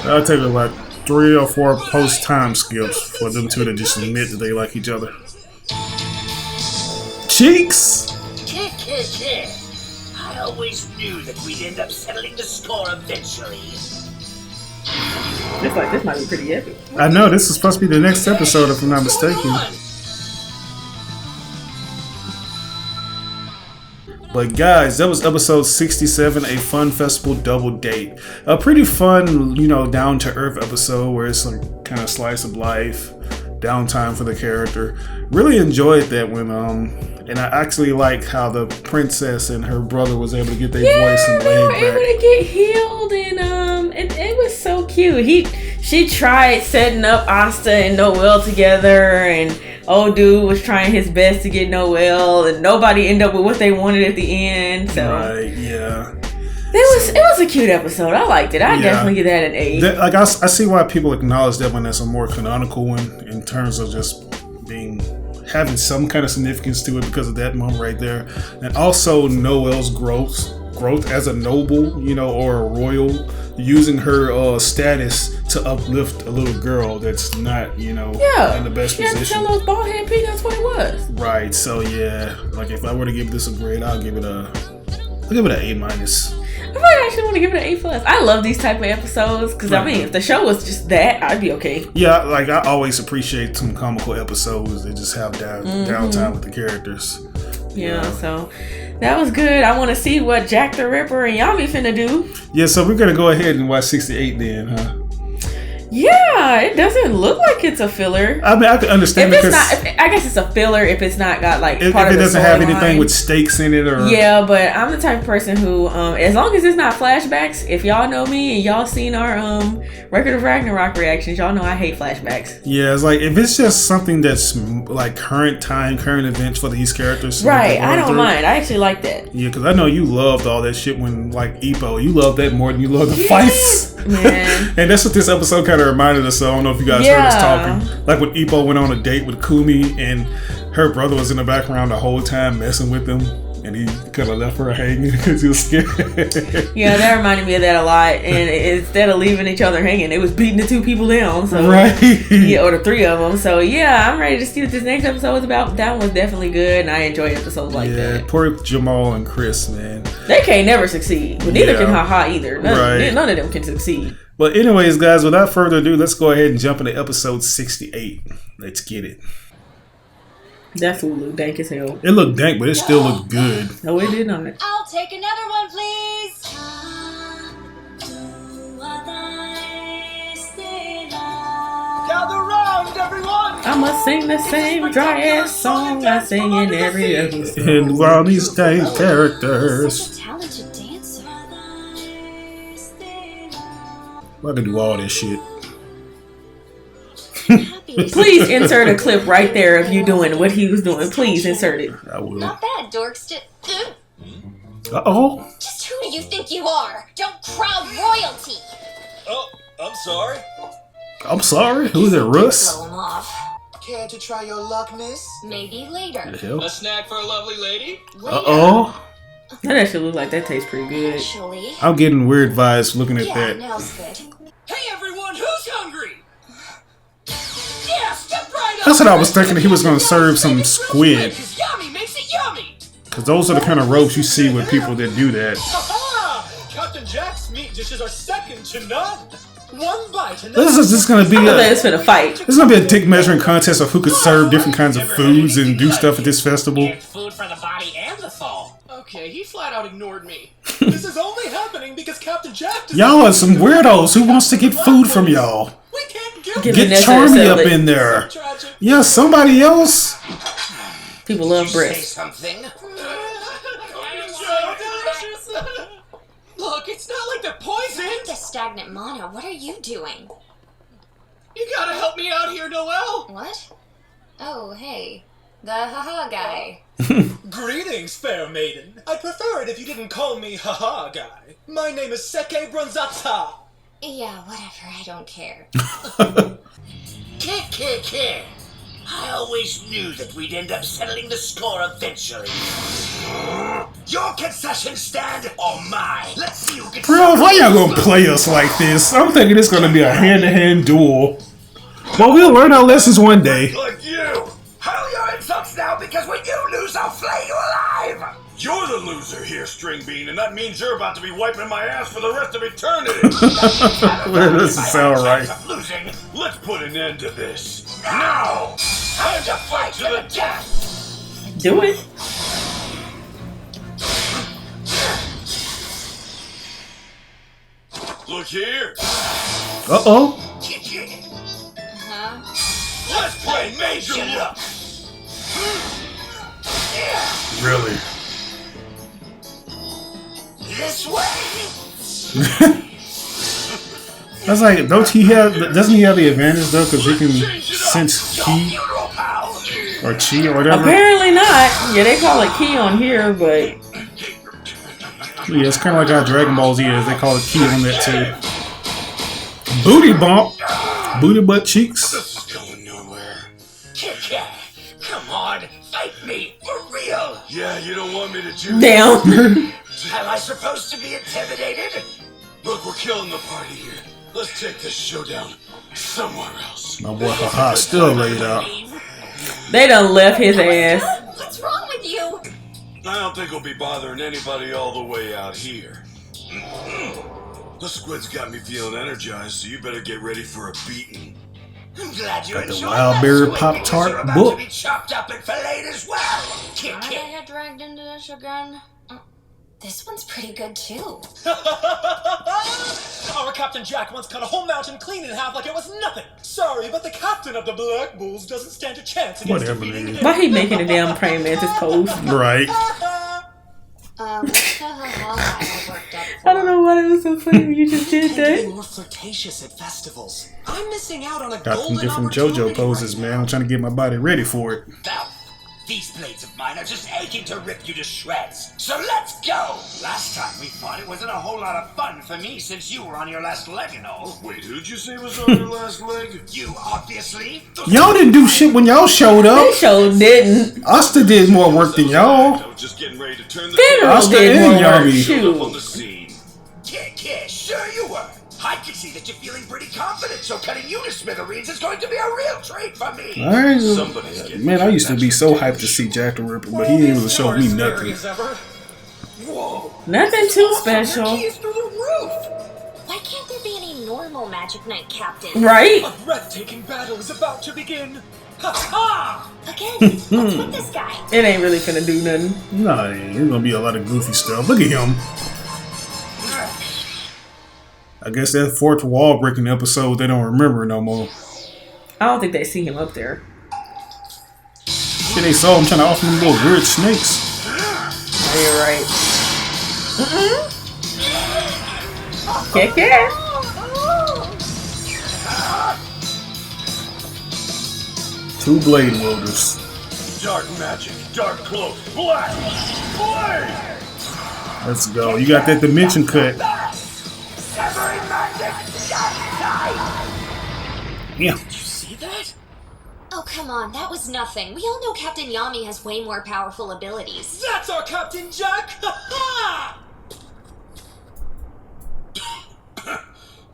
I'll take like 3 or 4 post time skips for them two to just admit that they like each other. Cheeks! I always knew that we'd end up settling the score eventually. Looks like this might be pretty epic. I know, this is supposed to be the next episode if I'm not mistaken. But guys, that was episode 67, a fun festival double date. A pretty fun, down to earth episode where it's some kind of slice of life, downtime for the character. Really enjoyed that one. And I actually like how the princess and her brother was able to get their voice and they were laid able back. to get healed, and it was so cute. She tried setting up Asta and Noelle together, and old dude was trying his best to get Noelle, and nobody ended up with what they wanted at the end. So Right, yeah. It was a cute episode. I liked it. I definitely give that an 8. I see why people acknowledge that one as a more canonical one in terms of just having some kind of significance to it because of that moment right there, and also Noelle's growth growth as a noble, you know, or a royal, using her status to uplift a little girl that's not, you know, in the best position. Yeah, tell those bald head peanuts what it was. Right. So yeah, like if I were to give this a grade, I'll give it a A-. I might actually want to give it an A+. I love these type of episodes because I mean, if the show was just that, I'd be okay. Yeah, like I always appreciate some comical episodes that just have downtime with the characters. Yeah, so that was good. I want to see what Jack the Ripper and Yami finna do. Yeah, so we're gonna go ahead and watch 68 then, huh? Yeah, it doesn't look like it's a filler. I mean, I can understand if it's not. I guess it's a filler if it's not got like if part it of the doesn't have storyline. anything with stakes in it, or but I'm the type of person who, as long as it's not flashbacks. If y'all know me and y'all seen our Record of Ragnarok reactions, y'all know I hate flashbacks. Yeah, it's like if it's just something that's like current events for these characters, right? I don't mind. I actually like that. Yeah, because I know you loved all that shit when like Ippo. You loved that more than you loved the fights. Man. And that's what this episode kind of reminded us of. I don't know if you guys heard us talking. Like when Ippo went on a date with Kumi and her brother was in the background the whole time messing with them. And he kind of left her hanging because he was scared. Yeah, that reminded me of that a lot. And instead of leaving each other hanging, they was beating the two people down. So, right. Yeah, or the three of them. So, yeah, I'm ready to see what this next episode is about. That one's definitely good. And I enjoy episodes like that. Yeah, poor Jamal and Chris, man. They can't never succeed. But neither can Haha either. None of them can succeed. But anyways, guys, without further ado, let's go ahead and jump into episode 68. Let's get it. That food looked dank as hell. It looked dank, but it still looked good. No, it did not. I'll take another one, please. Gather round, everyone. I must sing the same dry ass song I sing in every episode. And while these dank characters. Talented dancer. I could do all this shit. Please insert a clip right there of you doing what he was doing. Please insert it. I will. Not bad, dorks. Uh-oh. Just who do you think you are? Don't crowd royalty. Oh, I'm sorry. I'm sorry? Who's it, Russ? Blow him off. Care to try your luck, miss? Maybe later. The hell? A snack for a lovely lady? Uh-oh. That actually look like that tastes pretty good. Actually. I'm getting weird vibes looking at that. Now's good. Hey, everyone, who's hungry? Yeah, step right up. That's what I was thinking. He was going to serve some squid. Yami makes it yummy. Because those are the kind of ropes you see with people that do that. Ha-ha! Captain Jack's meat dishes are second to none. One bite and This is just going to be it's for the fight. This is going to be a dick measuring contest of who could serve different kinds of foods and do stuff at this festival. Food for the body and the soul. Okay, he flat out ignored me. This is only happening because Captain Jack Y'all are some weirdos. Who wants to get food from y'all? We can't Get Charmy up in there. Yeah, somebody else. People love breath. Something. Look, it's not like they're poisoned. The stagnant mana, what are you doing? You gotta help me out here, Noelle. What? Oh, hey. The haha guy. Greetings, fair maiden. I'd prefer it if you didn't call me haha guy. My name is Seke Bronzata. Yeah, whatever, I don't care. Kid. I always knew that we'd end up settling the score eventually. Your concession stand or mine? Let's see who can. Bro, why y'all gonna play us like this? I'm thinking it's gonna be a hand-to-hand duel. Well, we'll learn our lessons one day. Like you! Hurl your insults now because when you lose, I'll flay you alive! You're the loser here, String Bean, and that means you're about to be wiping my ass for the rest of eternity. That doesn't sound right. Losing. Let's put an end to this. Now! Time to fight to the death! Do it. Look here. Uh-oh. Let's play Major Luck. Really? This way! That's like, doesn't he have the advantage though? Because he can sense ki or chi or whatever. Apparently not. Yeah, they call it ki on here, but yeah, it's kind of like how Dragon Ball Z is. They call it ki on that too. Booty bump, booty butt cheeks. This is going nowhere. Come on, fight me for real! Yeah, you don't want me to do down. Am I supposed to be intimidated? Look, we're killing the party here. Let's take this showdown somewhere else. My boy Haha still laid out. They done left his ass. What's wrong with you? I don't think we'll be bothering anybody all the way out here. The squid's got me feeling energized, so you better get ready for a beating. I'm glad you Got the enjoyed wild that berry swing, Pop because Tart you're about book. to be chopped up and filleted as well. Kick, Why did I kick. get dragged into this again? This one's pretty good too. Our Captain Jack once cut a whole mountain clean in half like it was nothing. Sorry, but the captain of the Black Bulls doesn't stand a chance against Whatever, defeating nigga. him. Why he making a damn praying mantis pose? Right. What the hell I worked up for? I don't know why it was so funny when you just did Be that. more flirtatious at festivals. I'm missing out on a Got some golden different opportunity JoJo poses, man. I'm trying to get my body ready for it. Now, these blades of mine are just aching to rip you to shreds. So let's go! Last time we fought, it wasn't a whole lot of fun for me since you were on your last leg and all. Wait, who'd you say was on your last leg? You, obviously. Y'all didn't do shit when y'all showed up. They sure didn't. Asta did more work than y'all. I was just getting ready to turn the Federal Asta did and more work. Yami. up on the Shoot. scene. Kid, sure you were. I can see that you're feeling pretty confident, so cutting you to smithereens is going to be a real treat for me. Alright. Somebody's getting Man, I used to be so hyped to see Jack the Ripper, but he didn't even show me nothing. Whoa. Nothing too special. Keys through the roof. Why can't there be any normal Magic Knight captains? Right? A breathtaking battle is about to begin. Ha ha! Again, what's with this guy? It ain't really finna do nothing. Nah, there's gonna be a lot of goofy stuff. Look at him. I guess that fourth wall breaking episode they don't remember no more. I don't think they see him up there. Shit, they saw him trying to offer them little weird snakes. Oh, you're right. Kick it. Two blade wielders. Dark magic, dark cloak, black blade. Let's go. You got that dimension cut. Yeah. Did you see that? Oh, come on, that was nothing. We all know Captain Yami has way more powerful abilities. That's our Captain Jack! Ha ha!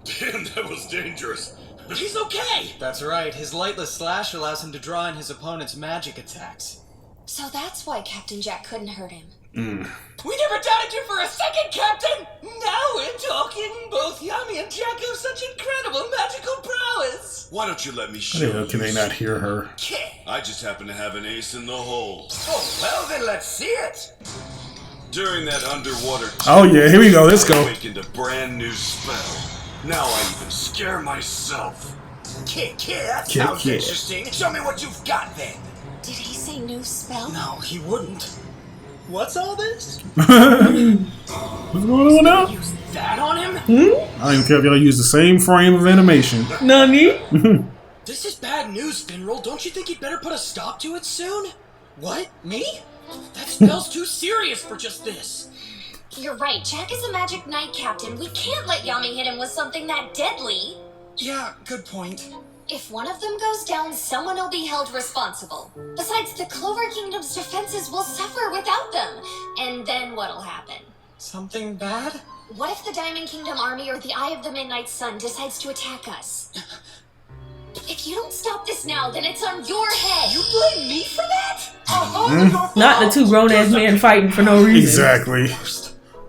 Damn, that was dangerous. He's okay! That's right. His lightless slash allows him to draw in his opponent's magic attacks. So that's why Captain Jack couldn't hurt him. We never doubted you for a second, Captain! Now we're talking! Both Yami and Jack have such incredible magical prowess! Why don't you let me How show the hell can they not hear her? I just happen to have an ace in the hole. Oh, well then let's see it. During that underwater Oh yeah, here we go. Let's I go. awakened a brand new spell. Now I even scare myself. That Kid, sounds kid. interesting. Show me what you've got then. Did he say new spell? No, he wouldn't. What's all this? What's going on now? Use that on him? I don't even care if y'all use the same frame of animation. Nani? This is bad news, Finral. Don't you think you'd better put a stop to it soon? What? Me? That spell's too serious for just this. You're right, Jack is a Magic Knight captain. We can't let Yami hit him with something that deadly. Yeah, good point. If one of them goes down, someone will be held responsible. Besides, the Clover Kingdom's defenses will suffer without them. And then what'll happen? Something bad? What if the Diamond Kingdom army or the Eye of the Midnight Sun decides to attack us? If you don't stop this now, then it's on your head. You blame me for that? Not the two grown-ass men fighting for no reason. Exactly.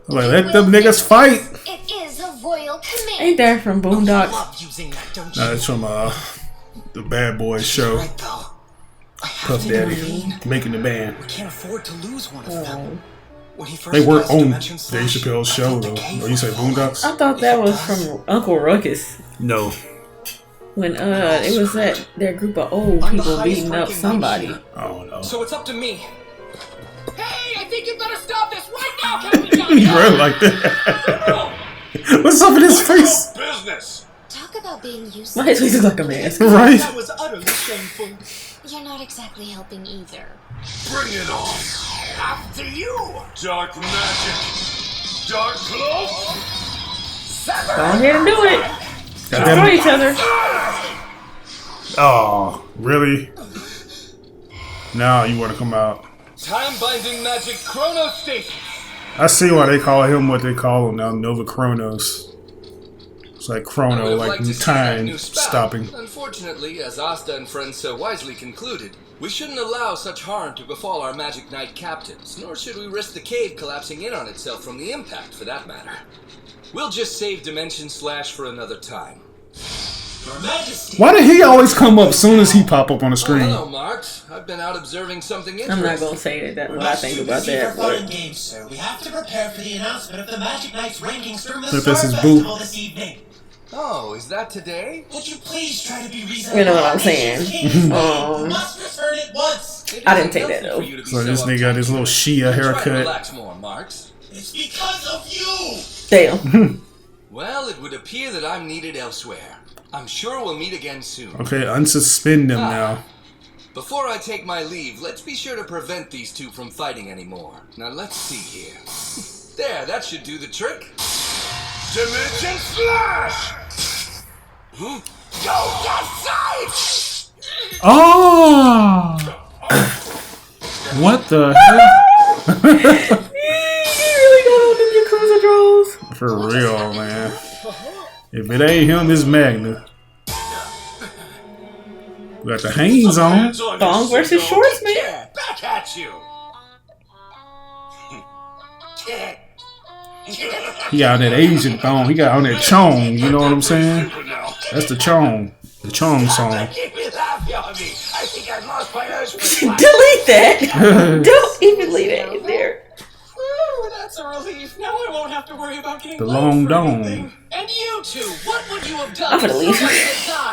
Like, let them niggas fight. It is a royal command. Ain't that from Boondocks? Using that, don't you? Nah, it's from the Bad Boys show. Right, though. Puff Daddy making the band. We can't afford to lose one of them. When he first They were cast on Dimension Dave Slash, Chappelle's I show thought the though. cave Or you say was full. Boondocks? I thought that was from Uncle Ruckus. No. When it was that their group of old I'm the people highest beating up ranking somebody. knight I don't know. So it's up to me. Hey, I think you better stop this right now, Captain Johnny! He ran like that. What's up in his face? Business. Talk about being useless. My face looks like a mask. Right? That was utterly shameful. You're not exactly helping either. Bring it on. After you. Dark magic. Dark cloak. Go ahead and do it. Destroy each other. Oh, really? Now you want to come out? Time-binding magic chronostasis. I see why they call him what they call him now, Nova Chronos. It's like chrono, like time stopping. Unfortunately, as Asta and friends so wisely concluded, we shouldn't allow such harm to befall our Magic Knight captains, nor should we risk the cave collapsing in on itself from the impact, for that matter. We'll just save Dimension Slash for another time. Your Majesty. Why did he always come up as soon as he pop up on the screen? Hello, Marks. I've been out observing something interesting. I'm not gonna say that's what I think about that. Fun games, sir. We have to prepare for the announcement of the Magic Knight's rankings from the But Star this is Festival Boo. this evening. Oh, is that today? Would you please try to be reasonable? You know what I'm saying? You must return it once. I didn't take that though. So this nigga got his little Shia haircut. Relax more, Marks. It's because of you. Damn. Well, it would appear that I'm needed elsewhere. I'm sure we'll meet again soon. Okay, unsuspend them now. Before I take my leave, let's be sure to prevent these two from fighting anymore. Now let's see here. There, that should do the trick. Dimension Slash! Go that side! Oh! What the hell? He really going on them Yakuza draws. For real, man. If it ain't him, it's Magna. We got the hangs on. Thong versus shorts, man. Back at you! He got that Asian thong. He got on that chong. You know what I'm saying? That's the chong. The chong song. Keep me laugh, Yami. I think I've lost my urge. Delete that. Don't even leave that in there. Ooh, that's a relief. Now I won't have to worry about getting The long dong. And you two, what would you have done? I'm gonna leave.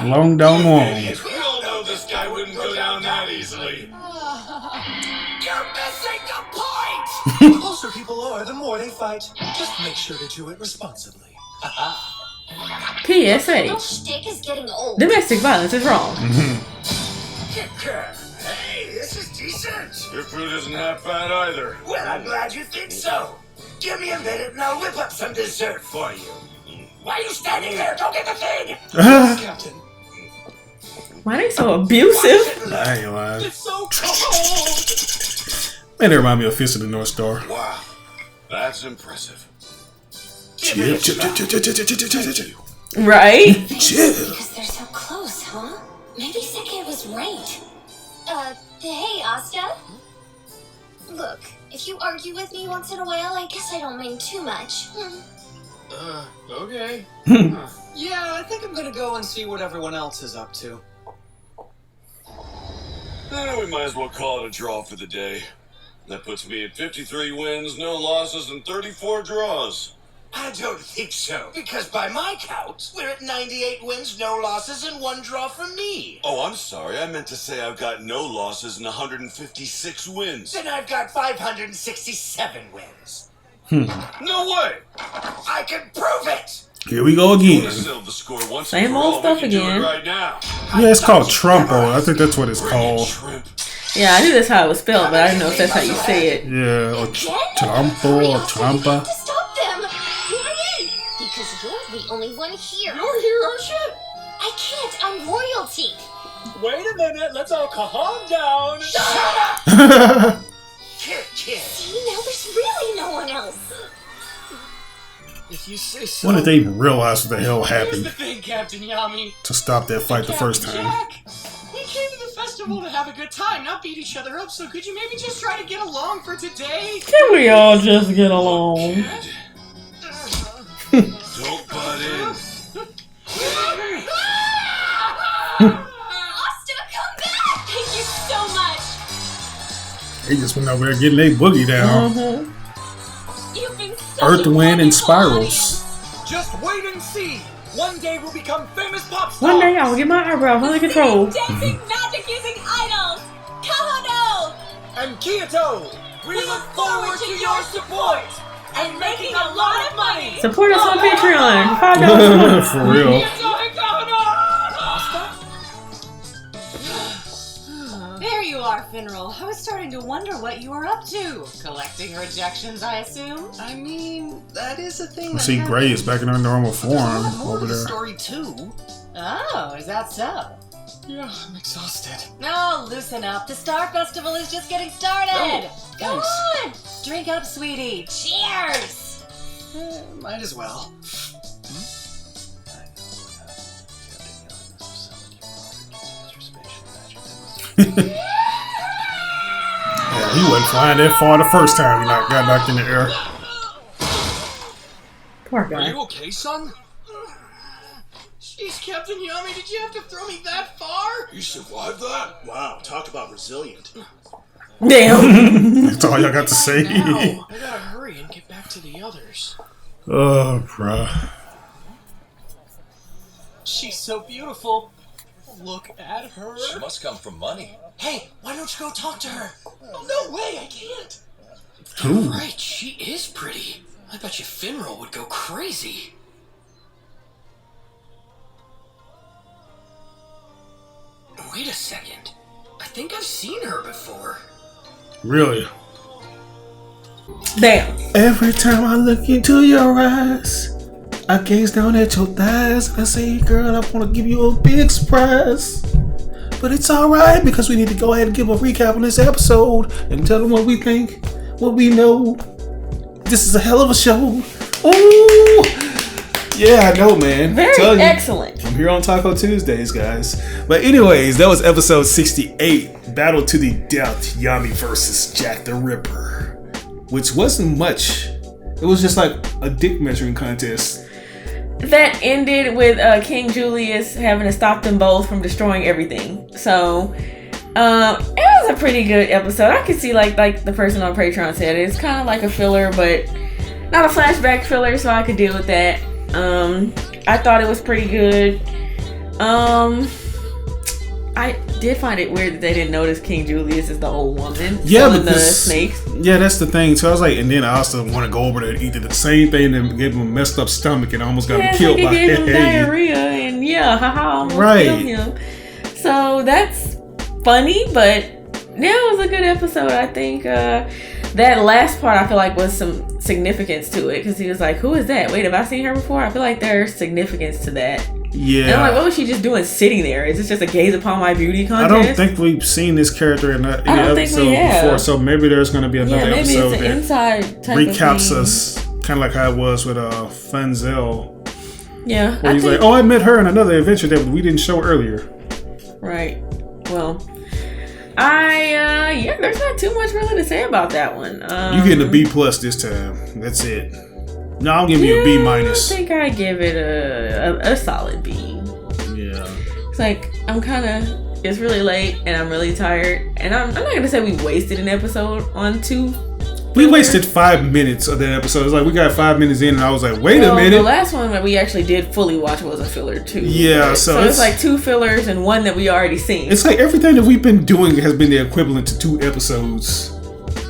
Long dong wong. We all know this guy wouldn't go down that easily. You're missing the point! The closer people are, the more they fight. Just make sure to do it responsibly. PSA. Your shtick is getting old. Domestic violence is wrong. Hey, this is decent. Your food isn't half bad either. Well, I'm glad you think so. Give me a minute and I'll whip up some dessert for you. Why are you standing there? Go get the thing! Captain. Why are they so abusive? I ain't lying. It's so cold! Man, they remind me of Fist of the North Star. Wow, that's impressive. Chip. Right? Because they're so close, huh? Maybe Seke was right. Hey, Asta. Look, if you argue with me once in a while, I guess I don't mind too much. Okay. Yeah, I think I'm gonna go and see what everyone else is up to. We might as well call it a draw for the day. That puts me at 53 wins, no losses, and 34 draws. I don't think so, because by my count, we're at 98 wins, no losses, and 1 draw for me. Oh, I'm sorry. I meant to say I've got no losses and 156 wins. Then I've got 567 wins. No way! I can prove it! Here we go again. Same old stuff again. Right now. Yeah, it's called Trumpo. I think that's what it's called. Yeah, I knew that's how it was spelled, but I didn't know if that's how you say it. Yeah, or Trumpo or Trampa. Stop them! Because you're the only one here. You're here, aren't you? I can't. I'm royalty. Wait a minute, let's all calm down. See, now there's really no one else. If you say so. When did they even realize what the hell Here's happened the thing, Captain Yami. to stop that fight the first time? Jack, we came to the festival to have a good time, not beat each other up, so could you maybe just try to get along for today? Can we all just get along? Don't butt in. Asta, come back! Thank you so much. They just went over there getting their boogie down. You've been Earth, wind, and spirals. Just wait and see. One day we'll become famous pop stars. One day I will get my eyebrows under control. Dancing magic using idols. Kahono! And Kyoto, we look forward to your support And making a lot of money. Support us on Patreon. $5 For real. There you are, Finral. I was starting to wonder what you were up to. Collecting rejections, I assume? I mean, that is a thing that See, Gray is back in her normal form more over to the there. story too. Oh, is that so? Yeah, I'm exhausted. No, loosen up. The Star Festival is just getting started. Come on. Drink up, sweetie. Cheers. Might as well. Yeah, he wasn't flying that far the first time he got knocked in the air. Poor guy. Are you okay, son? Jeez, Captain Yami, did you have to throw me that far? You survived that? Wow, talk about resilient. Damn. That's all y'all got to say. No, I gotta hurry and get back to the others. Oh, bruh. She's so beautiful. Look at her. She must come from money. Hey, why don't you go talk to her? Oh, no way, I can't. Ooh. Right, she is pretty. I bet you Finral would go crazy. Wait a second. I think I've seen her before. Really? Damn. Every time I look into your eyes, I gaze down at your thighs and I say, girl, I want to give you a big surprise. But it's alright because we need to go ahead and give a recap on this episode and tell them what we think, what we know. This is a hell of a show. Ooh! Yeah, I know, man. Very excellent. I'm here on Taco Tuesdays, guys. But anyways, that was episode 68, Battle to the Death, Yami versus Jack the Ripper. Which wasn't much. It was just like a dick measuring contest. That ended with King Julius having to stop them both from destroying everything. So, it was a pretty good episode. I could see like the person on Patreon said, it's kind of like a filler, but not a flashback filler, so I could deal with that. I thought it was pretty good. I did find it weird that they didn't notice King Julius is the old woman. Yeah, because the snakes. Yeah, that's the thing. So I was like, and then I also want to go over there and eat the same thing and gave him a messed up stomach and almost got him killed by gave him diarrhea and almost killed him. So that's funny, but yeah, it was a good episode. I think that last part I feel like was some significance to it because he was like, "Who is that? Wait, have I seen her before?" I feel like there's significance to that. Yeah. And I'm like, what was she just doing sitting there? Is this just a gaze upon my beauty contest? I don't think we've seen this character in the episode before, so maybe there's going to be another episode it's an inside type recaps of us, kind of like how it was with Fonville. Yeah. Where he's like, oh, I met her in another adventure that we didn't show earlier. Right. Well, there's not too much really to say about that one. You getting a B+ this time. That's it. No, I'm giving you a B-. I think I give it a solid B. Yeah. It's like, it's really late and I'm really tired. And I'm not going to say we wasted an episode on two. We wasted 5 minutes of that episode. It's like we got 5 minutes in and I was like, wait a minute. The last one that we actually did fully watch was a filler too. Yeah, so it's like 2 fillers and 1 that we already seen. It's like everything that we've been doing has been the equivalent to 2 episodes.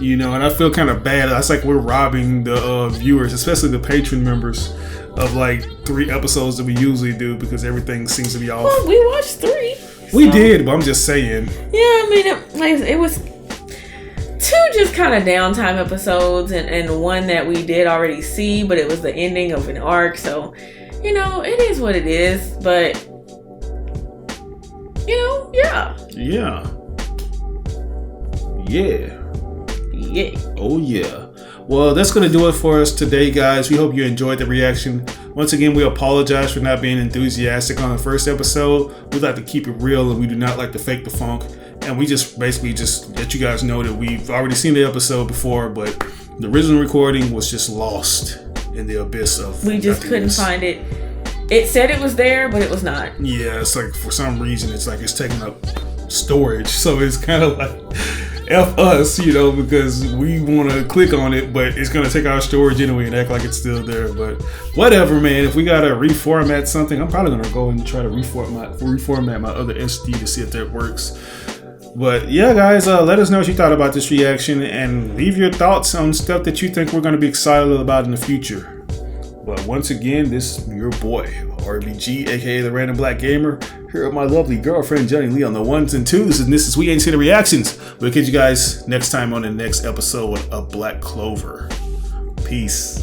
You know, and I feel kind of bad. It's like we're robbing the viewers, especially the patron members, of like 3 episodes that we usually do because everything seems to be off. Well, we watched 3. We did, but I'm just saying. Yeah, I mean, it was 2 just kind of downtime episodes and 1 that we did already see, but it was the ending of an arc. So, you know, it is what it is. But, you know, yeah. Yeah. Yeah. Yeah. Oh yeah. Well, that's gonna do it for us today, guys. We hope you enjoyed the reaction. Once again, we apologize for not being enthusiastic on the first episode. We like to keep it real and we do not like to fake the funk. And we just basically just let you guys know that we've already seen the episode before, but the original recording was just lost in the abyss of we just couldn't find it. It said it was there, but it was not. Yeah, it's like for some reason it's like it's taking up storage. So it's kind of like F us, you know, because we want to click on it, but it's going to take our storage anyway and act like it's still there. But whatever, man. If we got to reformat something, I'm probably going to go and try to reformat my other SD to see if that works. But yeah, guys, let us know what you thought about this reaction and leave your thoughts on stuff that you think we're going to be excited about in the future. But once again, this is your boy, RBG, aka the Random Black Gamer, here with my lovely girlfriend, Johnny Lee, on the 1s and 2s, and this is We Ain't Seen the Reactions. We'll catch you guys next time on the next episode of Black Clover. Peace.